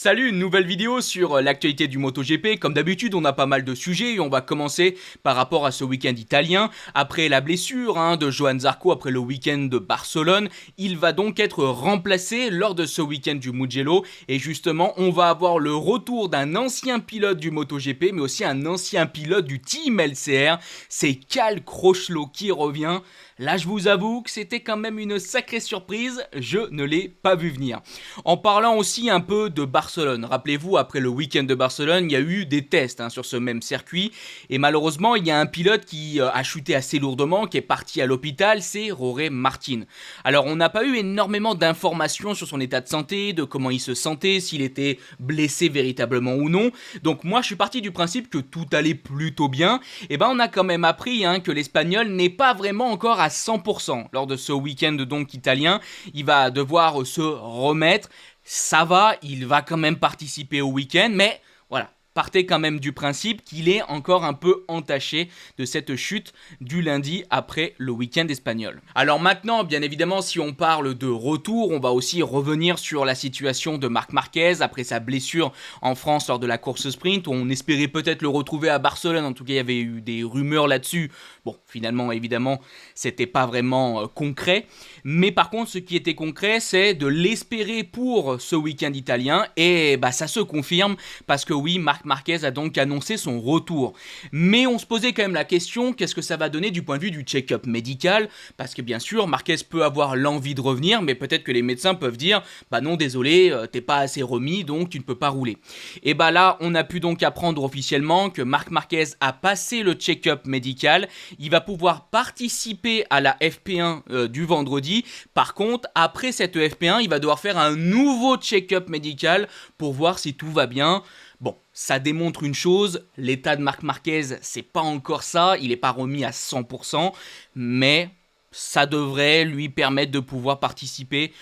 Salut, une nouvelle vidéo sur l'actualité du MotoGP. Comme d'habitude, on a pas mal de sujets et on va commencer par rapport à ce week-end italien. Après la blessure de Johann Zarco après le week-end de Barcelone, il va donc être remplacé lors de ce week-end du Mugello. Et justement, on va avoir le retour d'un ancien pilote du MotoGP, mais aussi un ancien pilote du Team LCR. C'est Cal Crutchlow qui revient. Là, je vous avoue que c'était quand même une sacrée surprise, je ne l'ai pas vu venir. En parlant aussi un peu de Barcelone, rappelez-vous, après le week-end de Barcelone, il y a eu des tests sur ce même circuit, et malheureusement, il y a un pilote qui a chuté assez lourdement, qui est parti à l'hôpital, c'est Jorge Martin. Alors, on n'a pas eu énormément d'informations sur son état de santé, de comment il se sentait, s'il était blessé véritablement ou non, donc moi, je suis parti du principe que tout allait plutôt bien, et on a quand même appris que l'Espagnol n'est pas vraiment encore à 100% lors de ce week-end donc italien. Il va devoir se remettre. Ça va, il va quand même participer au week-end, mais voilà. Partez quand même du principe qu'il est encore un peu entaché de cette chute du lundi après le week-end espagnol. Alors maintenant, bien évidemment, si on parle de retour, on va aussi revenir sur la situation de Marc Marquez après sa blessure en France lors de la course sprint. On espérait peut-être le retrouver à Barcelone, en tout cas il y avait eu des rumeurs là-dessus. Bon, finalement, évidemment, c'était pas vraiment concret. Mais par contre, ce qui était concret, c'est de l'espérer pour ce week-end italien. Et ça se confirme parce que oui, Marc Marquez a donc annoncé son retour. Mais on se posait quand même la question, qu'est-ce que ça va donner du point de vue du check-up médical? Parce que bien sûr, Marquez peut avoir l'envie de revenir, mais peut-être que les médecins peuvent dire « Bah non, désolé, t'es pas assez remis, donc tu ne peux pas rouler. » Et là, on a pu donc apprendre officiellement que Marc Marquez a passé le check-up médical. Il va pouvoir participer à la FP1 du vendredi. Par contre, après cette FP1, il va devoir faire un nouveau check-up médical pour voir si tout va bien. Bon, ça démontre une chose, l'état de Marc Marquez, c'est pas encore ça, il n'est pas remis à 100%, mais ça devrait lui permettre de pouvoir participer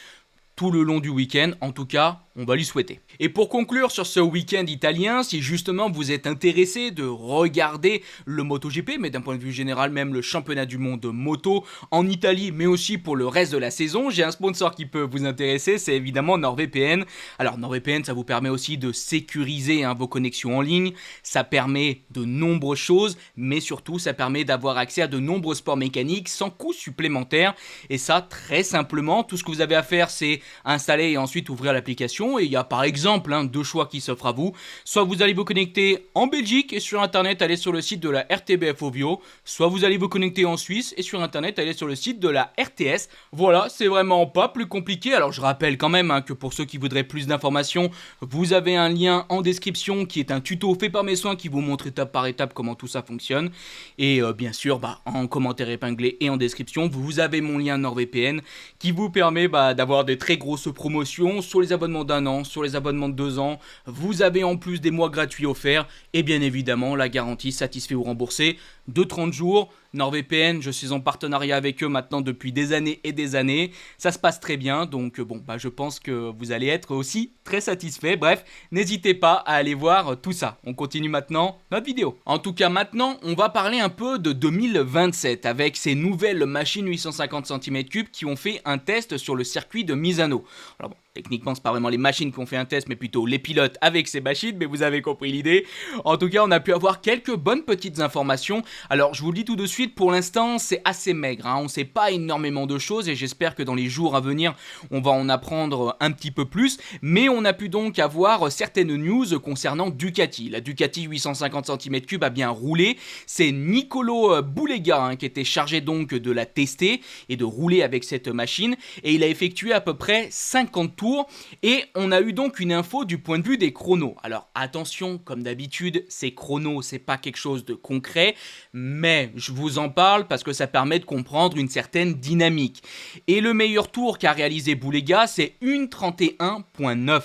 tout le long du week-end, en tout cas, on va lui souhaiter. Et pour conclure sur ce week-end italien, si justement vous êtes intéressé de regarder le MotoGP, mais d'un point de vue général même le championnat du monde de moto en Italie, mais aussi pour le reste de la saison, j'ai un sponsor qui peut vous intéresser, c'est évidemment NordVPN. Alors NordVPN, ça vous permet aussi de sécuriser vos connexions en ligne, ça permet de nombreuses choses, mais surtout ça permet d'avoir accès à de nombreux sports mécaniques sans coût supplémentaire, et ça très simplement, tout ce que vous avez à faire c'est installer et ensuite ouvrir l'application. Et il y a par exemple deux choix qui s'offrent à vous. Soit vous allez vous connecter en Belgique et sur internet aller sur le site de la RTBF Ovio, soit vous allez vous connecter en Suisse et sur internet aller sur le site de la RTS. Voilà, c'est vraiment pas plus compliqué. Alors je rappelle quand même que pour ceux qui voudraient plus d'informations, vous avez un lien en description qui est un tuto fait par mes soins qui vous montre étape par étape comment tout ça fonctionne. Et bien sûr, en commentaire épinglé et en description, vous avez mon lien NordVPN qui vous permet d'avoir des très grosses promotions sur les abonnements d'1 an, sur les abonnements de 2 ans. Vous avez en plus des mois gratuits offerts et bien évidemment la garantie satisfait ou remboursé de 30 jours. NordVPN, je suis en partenariat avec eux maintenant depuis des années et des années. Ça se passe très bien, donc je pense que vous allez être aussi très satisfait. Bref, n'hésitez pas à aller voir tout ça. On continue maintenant notre vidéo. En tout cas, maintenant, on va parler un peu de 2027 avec ces nouvelles machines 850 cm3 qui ont fait un test sur le circuit de Misano. Alors bon, techniquement, c'est pas vraiment les machines qui ont fait un test, mais plutôt les pilotes avec ces machines, mais vous avez compris l'idée. En tout cas, on a pu avoir quelques bonnes petites informations. Alors, je vous le dis tout de suite, pour l'instant, c'est assez maigre. On ne sait pas énormément de choses et j'espère que dans les jours à venir, on va en apprendre un petit peu plus. Mais on a pu donc avoir certaines news concernant Ducati. La Ducati 850 cm3 a bien roulé. C'est Nicolo Boulega qui était chargé donc de la tester et de rouler avec cette machine. Et il a effectué à peu près 50 tours. Et on a eu donc une info du point de vue des chronos. Alors attention, comme d'habitude, ces chronos, c'est pas quelque chose de concret. Mais je vous en parle parce que ça permet de comprendre une certaine dynamique. Et le meilleur tour qu'a réalisé Boulega, c'est 1:31.9.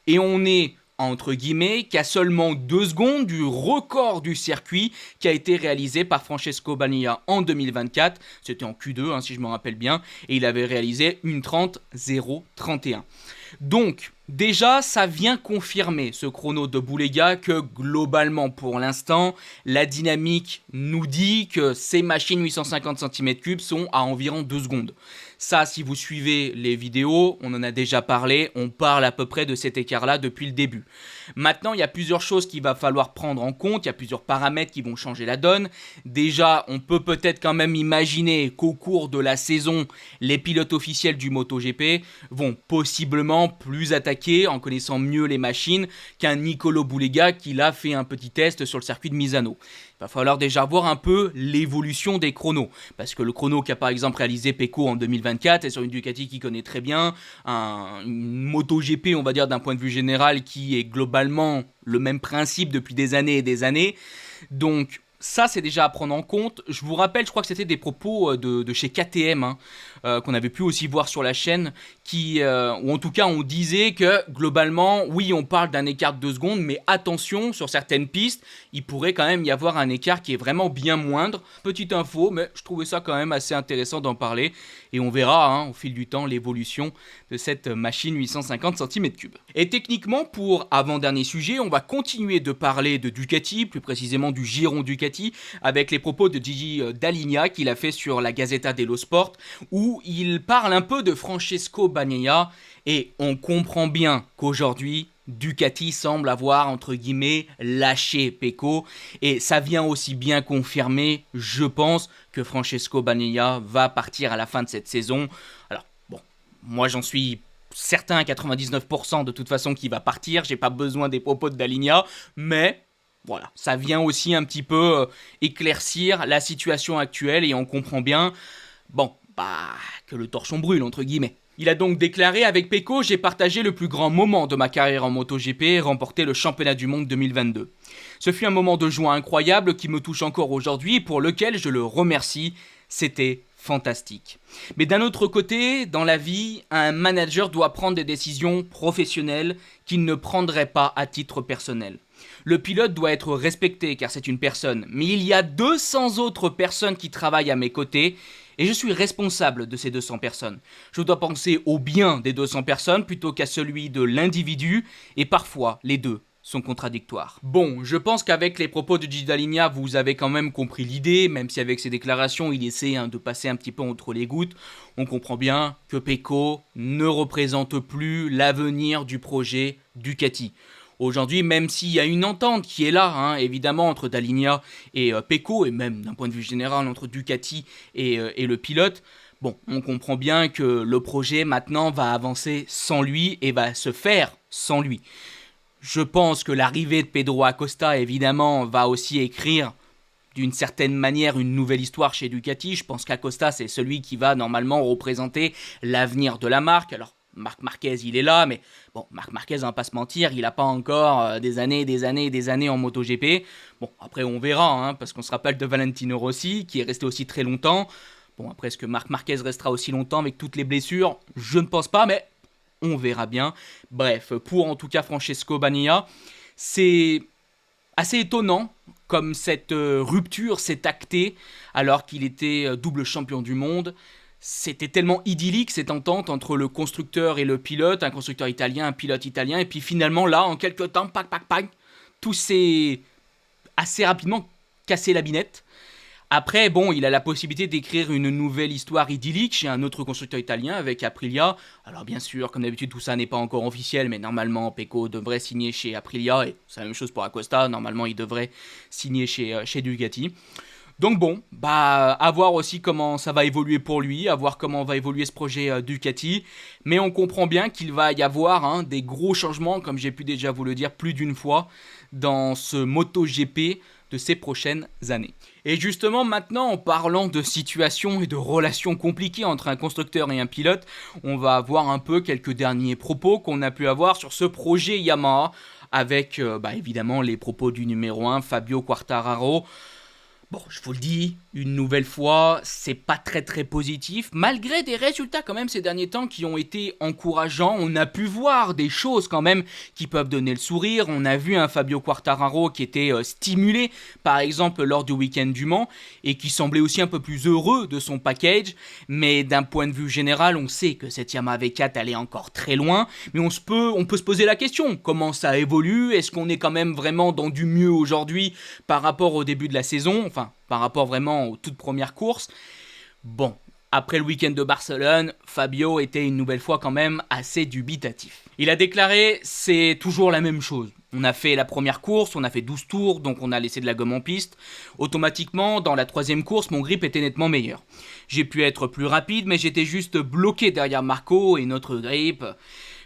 Et on est entre guillemets, qu'à seulement 2 secondes du record du circuit qui a été réalisé par Francesco Bagnaia en 2024. C'était en Q2, si je me rappelle bien, et il avait réalisé 1:30.031. Donc, Déjà, ça vient confirmer ce chrono de Boulega que globalement pour l'instant, la dynamique nous dit que ces machines 850 cm3 sont à environ 2 secondes. Ça, si vous suivez les vidéos, on en a déjà parlé, on parle à peu près de cet écart-là depuis le début. Maintenant, il y a plusieurs choses qu'il va falloir prendre en compte, il y a plusieurs paramètres qui vont changer la donne. Déjà, on peut peut-être quand même imaginer qu'au cours de la saison, les pilotes officiels du MotoGP vont possiblement plus attaquer en connaissant mieux les machines qu'un Nicolo Boulega qui l'a fait un petit test sur le circuit de Misano. Il va falloir déjà voir un peu l'évolution des chronos. Parce que le chrono qu'a par exemple réalisé Pecco en 2024 est sur une Ducati qui connaît très bien, une MotoGP on va dire d'un point de vue général qui est globalement le même principe depuis des années et des années. Donc ça c'est déjà à prendre en compte. Je vous rappelle, je crois que c'était des propos de chez KTM qu'on avait pu aussi voir sur la chaîne, ou en tout cas on disait que globalement, oui on parle d'un écart de 2 secondes, mais attention, sur certaines pistes, il pourrait quand même y avoir un écart qui est vraiment bien moindre. Petite info, mais je trouvais ça quand même assez intéressant d'en parler, et on verra au fil du temps l'évolution de cette machine 850 cm3. Et techniquement, pour avant-dernier sujet, on va continuer de parler de Ducati, plus précisément du giron Ducati, avec les propos de Gigi Dall'Igna qu'il a fait sur la Gazzetta dello Sport, où il parle un peu de Francesco Bagnaia, et on comprend bien qu'aujourd'hui, Ducati semble avoir, entre guillemets, lâché Pecco, et ça vient aussi bien confirmer, je pense, que Francesco Bagnaia va partir à la fin de cette saison. Alors, bon, moi j'en suis certain à 99% de toute façon qu'il va partir, j'ai pas besoin des propos de Dall'Igna, mais voilà, ça vient aussi un petit peu éclaircir la situation actuelle, et on comprend bien, bon, que le torchon brûle, entre guillemets. Il a donc déclaré: avec Pecco, j'ai partagé le plus grand moment de ma carrière en MotoGP et remporté le championnat du monde 2022. Ce fut un moment de joie incroyable qui me touche encore aujourd'hui et pour lequel je le remercie. C'était fantastique. Mais d'un autre côté, dans la vie, un manager doit prendre des décisions professionnelles qu'il ne prendrait pas à titre personnel. Le pilote doit être respecté car c'est une personne, mais il y a 200 autres personnes qui travaillent à mes côtés et je suis responsable de ces 200 personnes. Je dois penser au bien des 200 personnes plutôt qu'à celui de l'individu, et parfois les deux sont contradictoires. Bon, je pense qu'avec les propos de Gigi Dall'Igna, vous avez quand même compris l'idée, même si avec ses déclarations, il essaie de passer un petit peu entre les gouttes. On comprend bien que Pecco ne représente plus l'avenir du projet Ducati. Aujourd'hui, même s'il y a une entente qui est là, évidemment, entre Dall'Igna et Pecco, et même d'un point de vue général entre Ducati et le pilote, bon, on comprend bien que le projet maintenant va avancer sans lui et va se faire sans lui. Je pense que l'arrivée de Pedro Acosta, évidemment, va aussi écrire d'une certaine manière une nouvelle histoire chez Ducati. Je pense qu'Acosta, c'est celui qui va normalement représenter l'avenir de la marque. Alors, Marc Marquez, il est là, mais bon, Marc Marquez, on va pas se mentir, il n'a pas encore des années en MotoGP. Bon, après, on verra, parce qu'on se rappelle de Valentino Rossi, qui est resté aussi très longtemps. Bon, après, est-ce que Marc Marquez restera aussi longtemps avec toutes les blessures? Je ne pense pas, mais on verra bien. Bref, pour en tout cas Francesco Bagnaia, c'est assez étonnant comme cette rupture s'est actée alors qu'il était double champion du monde. C'était tellement idyllique cette entente entre le constructeur et le pilote, un constructeur italien, un pilote italien, et puis finalement là, en quelques temps, tout s'est assez rapidement cassé la binette. Après, bon, il a la possibilité d'écrire une nouvelle histoire idyllique chez un autre constructeur italien avec Aprilia. Alors bien sûr, comme d'habitude, tout ça n'est pas encore officiel, mais normalement, Pecco devrait signer chez Aprilia, et c'est la même chose pour Acosta, normalement, il devrait signer chez Ducati. Donc bon, à voir aussi comment ça va évoluer pour lui, à voir comment va évoluer ce projet Ducati, mais on comprend bien qu'il va y avoir des gros changements, comme j'ai pu déjà vous le dire plus d'une fois, dans ce MotoGP de ces prochaines années. Et justement maintenant, en parlant de situations et de relations compliquées entre un constructeur et un pilote, on va avoir un peu quelques derniers propos qu'on a pu avoir sur ce projet Yamaha, avec évidemment les propos du numéro 1, Fabio Quartararo. Bon, je vous le dis, une nouvelle fois, c'est pas très positif, malgré des résultats quand même ces derniers temps qui ont été encourageants. On a pu voir des choses quand même qui peuvent donner le sourire. On a vu un Fabio Quartararo qui était stimulé, par exemple lors du week-end du Mans, et qui semblait aussi un peu plus heureux de son package. Mais d'un point de vue général, on sait que cette Yamaha V4 allait encore très loin. Mais on peut se poser la question, comment ça évolue? Est-ce qu'on est quand même vraiment dans du mieux aujourd'hui par rapport au début de la saison? Enfin, par rapport vraiment aux toutes premières courses. Bon, après le week-end de Barcelone, Fabio était une nouvelle fois quand même assez dubitatif. Il a déclaré « c'est toujours la même chose ». On a fait la première course, on a fait 12 tours, donc on a laissé de la gomme en piste. Automatiquement, dans la troisième course, mon grip était nettement meilleur. J'ai pu être plus rapide, mais j'étais juste bloqué derrière Marco et notre grip.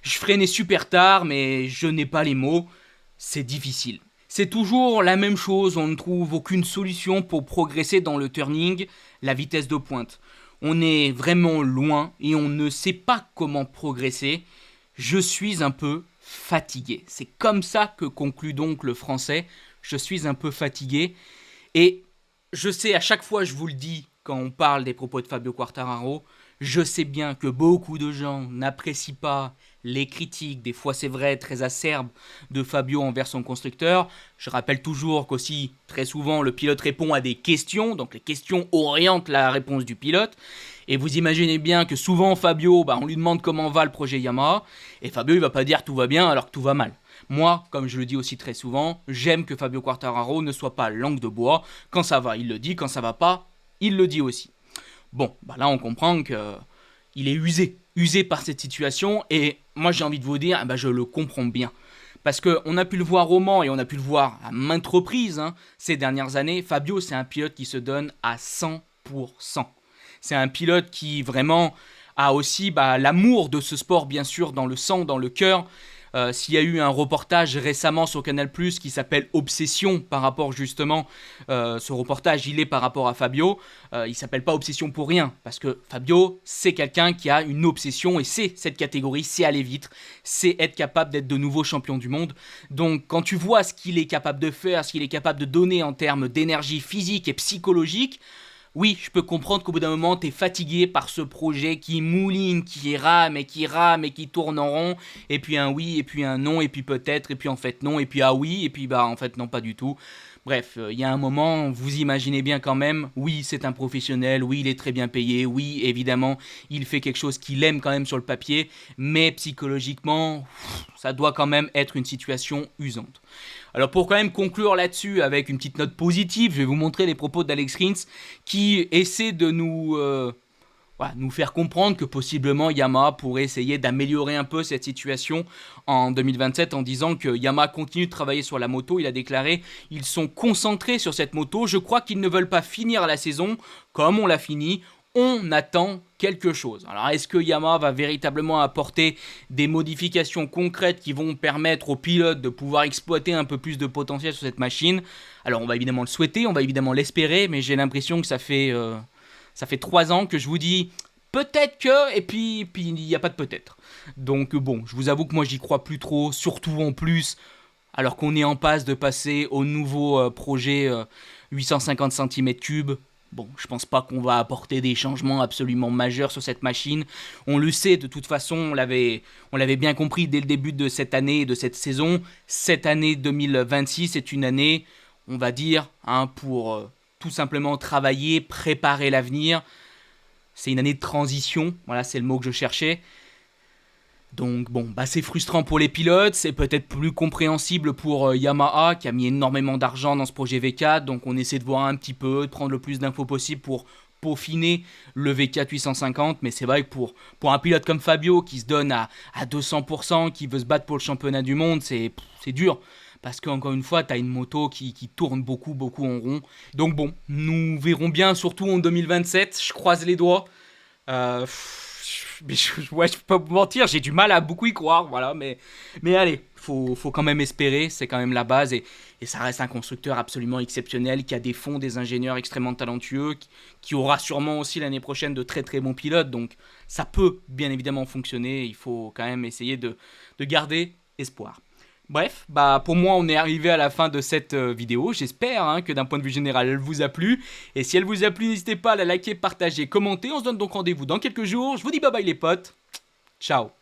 Je freinais super tard, mais je n'ai pas les mots. C'est difficile. C'est toujours la même chose, on ne trouve aucune solution pour progresser dans le turning, la vitesse de pointe. On est vraiment loin et on ne sait pas comment progresser. Je suis un peu fatigué. C'est comme ça que conclut donc le français. Je suis un peu fatigué. Et je sais, à chaque fois je vous le dis quand on parle des propos de Fabio Quartararo, je sais bien que beaucoup de gens n'apprécient pas les critiques, des fois c'est vrai, très acerbes, de Fabio envers son constructeur. Je rappelle toujours qu'aussi, très souvent, le pilote répond à des questions, donc les questions orientent la réponse du pilote. Et vous imaginez bien que souvent, Fabio, on lui demande comment va le projet Yamaha, et Fabio, il va pas dire tout va bien alors que tout va mal. Moi, comme je le dis aussi très souvent, j'aime que Fabio Quartararo ne soit pas langue de bois. Quand ça va, il le dit, quand ça va pas, il le dit aussi. Bon, là on comprend qu'il est usé par cette situation, et moi j'ai envie de vous dire, je le comprends bien. Parce qu'on a pu le voir au Mans et on a pu le voir à maintes reprises ces dernières années, Fabio c'est un pilote qui se donne à 100%. C'est un pilote qui vraiment a aussi l'amour de ce sport bien sûr dans le sang, dans le cœur. S'il y a eu un reportage récemment sur Canal+, qui s'appelle Obsession par rapport justement, ce reportage il est par rapport à Fabio, il s'appelle pas Obsession pour rien, parce que Fabio c'est quelqu'un qui a une obsession et c'est cette catégorie, c'est aller vite, c'est être capable d'être de nouveau champion du monde. Donc quand tu vois ce qu'il est capable de faire, ce qu'il est capable de donner en termes d'énergie physique et psychologique, oui, je peux comprendre qu'au bout d'un moment, t'es fatigué par ce projet qui mouline, qui rame et qui tourne en rond, et puis un oui, et puis un non, et puis peut-être, et puis en fait non, et puis ah oui, et puis en fait non, pas du tout. Bref, il y a un moment, vous imaginez bien quand même, oui, c'est un professionnel, oui, il est très bien payé, oui, évidemment, il fait quelque chose qu'il aime quand même sur le papier, mais psychologiquement, ça doit quand même être une situation usante. Alors pour quand même conclure là-dessus avec une petite note positive, je vais vous montrer les propos d'Alex Rins qui essaie de nous faire comprendre que possiblement Yamaha pourrait essayer d'améliorer un peu cette situation en 2027 en disant que Yamaha continue de travailler sur la moto. Il a déclaré « Ils sont concentrés sur cette moto, je crois qu'ils ne veulent pas finir la saison comme on l'a fini. On attend quelque chose. » Alors est-ce que Yamaha va véritablement apporter des modifications concrètes qui vont permettre aux pilotes de pouvoir exploiter un peu plus de potentiel sur cette machine? Alors on va évidemment le souhaiter, on va évidemment l'espérer, mais j'ai l'impression que ça fait 3 ans que je vous dis peut-être que, et puis il n'y a pas de peut-être. Donc bon, je vous avoue que moi j'y crois plus trop, surtout en plus, alors qu'on est en passe de passer au nouveau projet 850 cm3. Bon, je pense pas qu'on va apporter des changements absolument majeurs sur cette machine. On le sait, de toute façon, on l'avait bien compris dès le début de cette année et de cette saison. Cette année 2026 est une année, on va dire, pour tout simplement travailler, préparer l'avenir. C'est une année de transition, voilà, c'est le mot que je cherchais. Donc bon, c'est frustrant pour les pilotes, c'est peut-être plus compréhensible pour Yamaha qui a mis énormément d'argent dans ce projet V4, donc on essaie de voir un petit peu, de prendre le plus d'infos possible pour peaufiner le V4 850, mais c'est vrai que pour un pilote comme Fabio qui se donne à 200%, qui veut se battre pour le championnat du monde, c'est dur. Parce qu'encore une fois, tu as une moto qui tourne beaucoup en rond. Donc bon, nous verrons bien, surtout en 2027, je croise les doigts. Mais je peux pas vous mentir, j'ai du mal à beaucoup y croire, voilà, mais allez, faut quand même espérer, c'est quand même la base, et ça reste un constructeur absolument exceptionnel, qui a des fonds, des ingénieurs extrêmement talentueux, qui aura sûrement aussi l'année prochaine de très bons pilotes, donc ça peut bien évidemment fonctionner, il faut quand même essayer de garder espoir. Bref, pour moi on est arrivé à la fin de cette vidéo, j'espère que d'un point de vue général elle vous a plu, et si elle vous a plu n'hésitez pas à la liker, partager, commenter, on se donne donc rendez-vous dans quelques jours, je vous dis bye bye les potes, ciao.